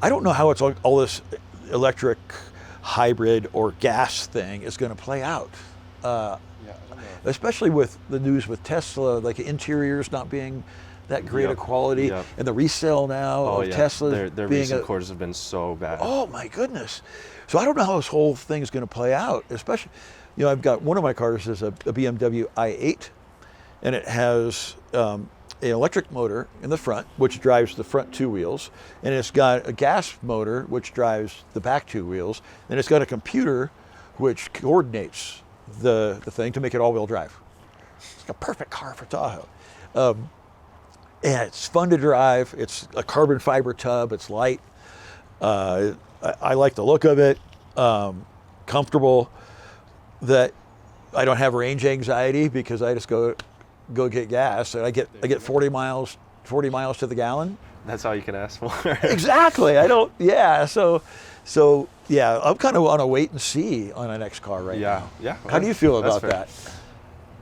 I don't know how it's all this electric, hybrid, or gas thing is going to play out. Especially with the news with Tesla, like interiors not being that great a quality, and the resale now of Tesla. Their recent quarters have been so bad. Oh my goodness! So I don't know how this whole thing is going to play out. Especially, I've got one of my cars is a BMW i8, and it has an electric motor in the front, which drives the front two wheels, and it's got a gas motor which drives the back two wheels, and it's got a computer which coordinates the thing to make it all-wheel drive. It's like a perfect car for Tahoe. And it's fun to drive. It's a carbon fiber tub. It's light. I like the look of it. Comfortable. That I don't have range anxiety because I just go get gas, and I get 40 miles 40 miles to the gallon. That's all you can ask for. Exactly. So yeah, I'm kind of on a wait and see on an X car right now. Yeah. How do you feel about fair. that?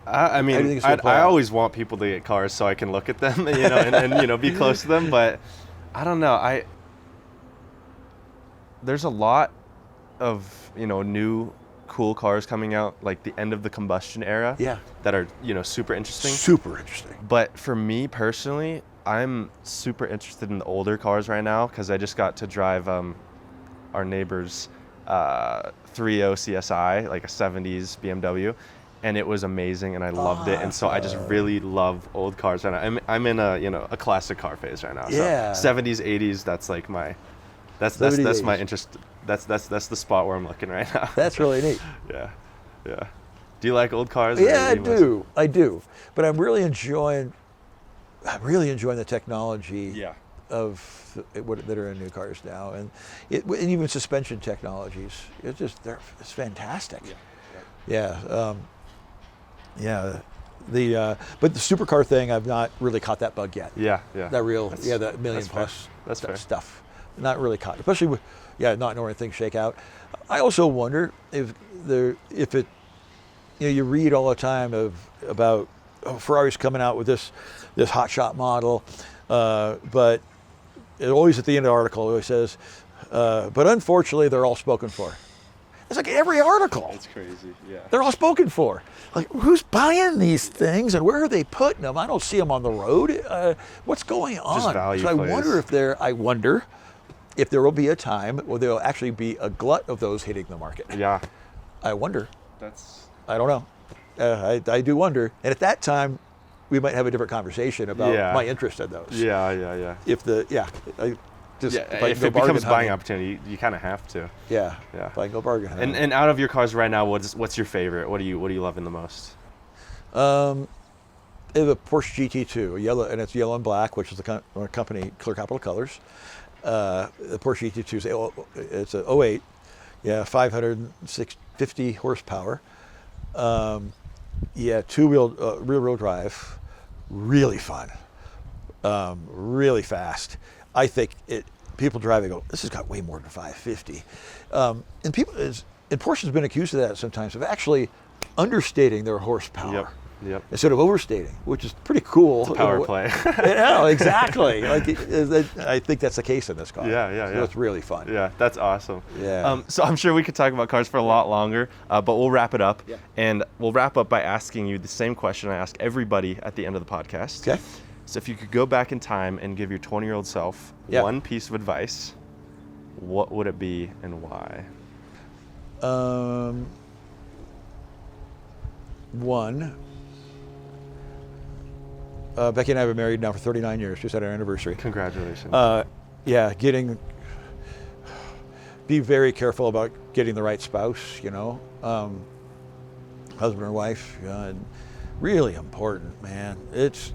I do you think mean, it's gonna play I out? always want people to get cars so I can look at them, and be close to them. But I don't know. There's a lot of new cool cars coming out, like the end of the combustion era. Yeah. That are super interesting. Super interesting. But for me personally, I'm super interested in the older cars right now because I just got to drive our neighbor's 3.0 CSI, like a 70s BMW, and it was amazing, and I loved it. And so I just really love old cars right now. I'm in a classic car phase right now. Yeah. So 70s, 80s, that's like that's my interest. That's the spot where I'm looking right now. That's really neat. Yeah. Do you like old cars? Yeah, I do. But I'm really enjoying the technology Yeah. of that are in new cars now, and even suspension technologies. It's fantastic. Yeah. But the supercar thing, I've not really caught that bug yet. Yeah. That that million plus That's fair. stuff. Not really caught, especially with not knowing things shake out. I also wonder if it, you read all the time about Ferrari's coming out with this hot shot model, but it always at the end of the article it always says, but unfortunately they're all spoken for. It's like every article. That's crazy. Yeah. They're all spoken for. Like, who's buying these things and where are they putting them? I don't see them on the road. What's going on? Just value So plays. I wonder if there will be a time where there will actually be a glut of those hitting the market. Yeah. I wonder. That's. I don't know. I do wonder. And at that time, we might have a different conversation about my interest in those. Yeah. If If it becomes buying opportunity, you kind of have to. Yeah. Yeah. If I can go bargain hunting. And out of your cars right now, what's your favorite? What do you loving the most? They have a Porsche GT2, it's yellow and black, which is the company Clear Capital colors. The Porsche GT2 it's a 08, 550 horsepower. Two-wheel rear-wheel drive, really fun, really fast. I think people drive and go, this has got way more than 550. And Porsche's been accused of that sometimes, of actually understating their horsepower. Yep. Instead of overstating, which is pretty cool. It's a power play. Yeah, exactly. I think that's the case in this car. Yeah. So it's really fun. Yeah, that's awesome. Yeah. So I'm sure we could talk about cars for a lot longer, but we'll wrap it up. Yeah. And we'll wrap up by asking you the same question I ask everybody at the end of the podcast. Okay. So if you could go back in time and give your 20-year-old self one piece of advice, what would it be and why? Becky and I have been married now for 39 years, just had our anniversary. Congratulations. Be very careful about getting the right spouse, husband or wife, and really important, man. It's,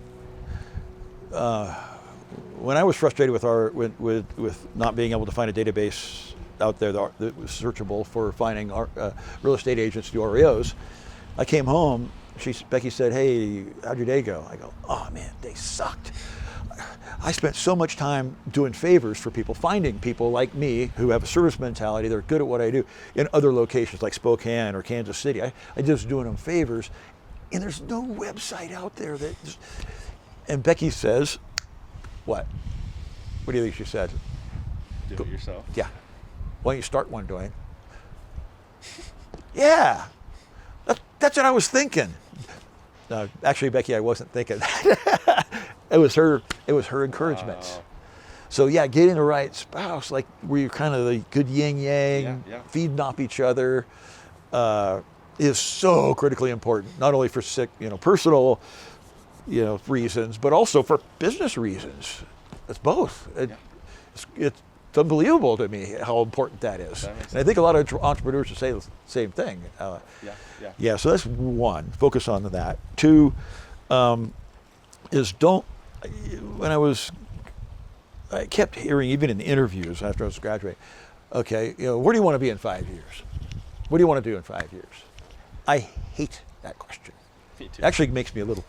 when I was frustrated with not being able to find a database out there that was searchable for finding real estate agents to do REOs, I came home. Becky said, "Hey, how'd your day go?" I go, "Oh man, day sucked. I spent so much time doing favors for people, finding people like me who have a service mentality. They're good at what I do in other locations like Spokane or Kansas City. I just doing them favors, and there's no website out there that." And Becky says, "What? What do you think she said?" Do it yourself. Yeah. Why don't you start one, Duane? Yeah. That's what I was thinking. Actually, Becky, I wasn't thinking that. It was her encouragement. Wow. So yeah, getting the right spouse, like where you're kind of the good yin yang, feeding off each other, is so critically important. Not only for personal, reasons, but also for business reasons. It's both. It's unbelievable to me how important that is. And I think a lot of entrepreneurs will say the same thing. Yeah, so that's one, focus on that. Two, I kept hearing, even in interviews after I was graduating, where do you want to be in 5 years? What do you want to do in 5 years? I hate that question. Me too. It actually makes me a little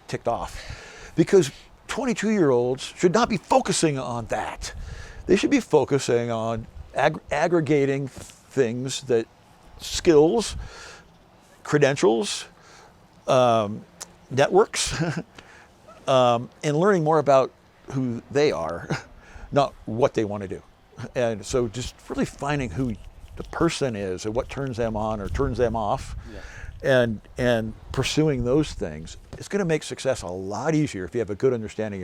ticked off, because 22-year-olds should not be focusing on that. They should be focusing on aggregating things, that skills, credentials, networks, and learning more about who they are, not what they want to do. And so just really finding who the person is and what turns them on or turns them off, and pursuing those things. It's going to make success a lot easier if you have a good understanding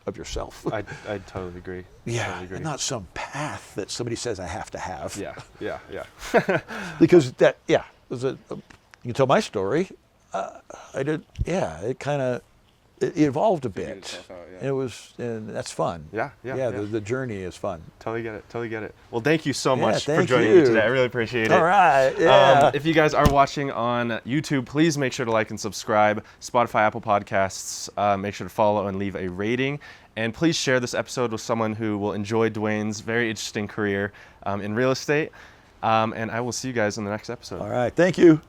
of yourself. I totally agree. Yeah, totally agree. and not some path that somebody says I have to have. Yeah. Because that, you can tell my story. I did, it kind of, it evolved a bit. Itself out, And it was, and that's fun. Yeah. The journey is fun. Totally get it. Well, thank you so much for thank joining you. me today. I really appreciate it. All right, yeah. If you guys are watching on YouTube, please make sure to like and subscribe. Spotify, Apple Podcasts, make sure to follow and leave a rating. And please share this episode with someone who will enjoy Duane's very interesting career in real estate. And I will see you guys in the next episode. All right, thank you.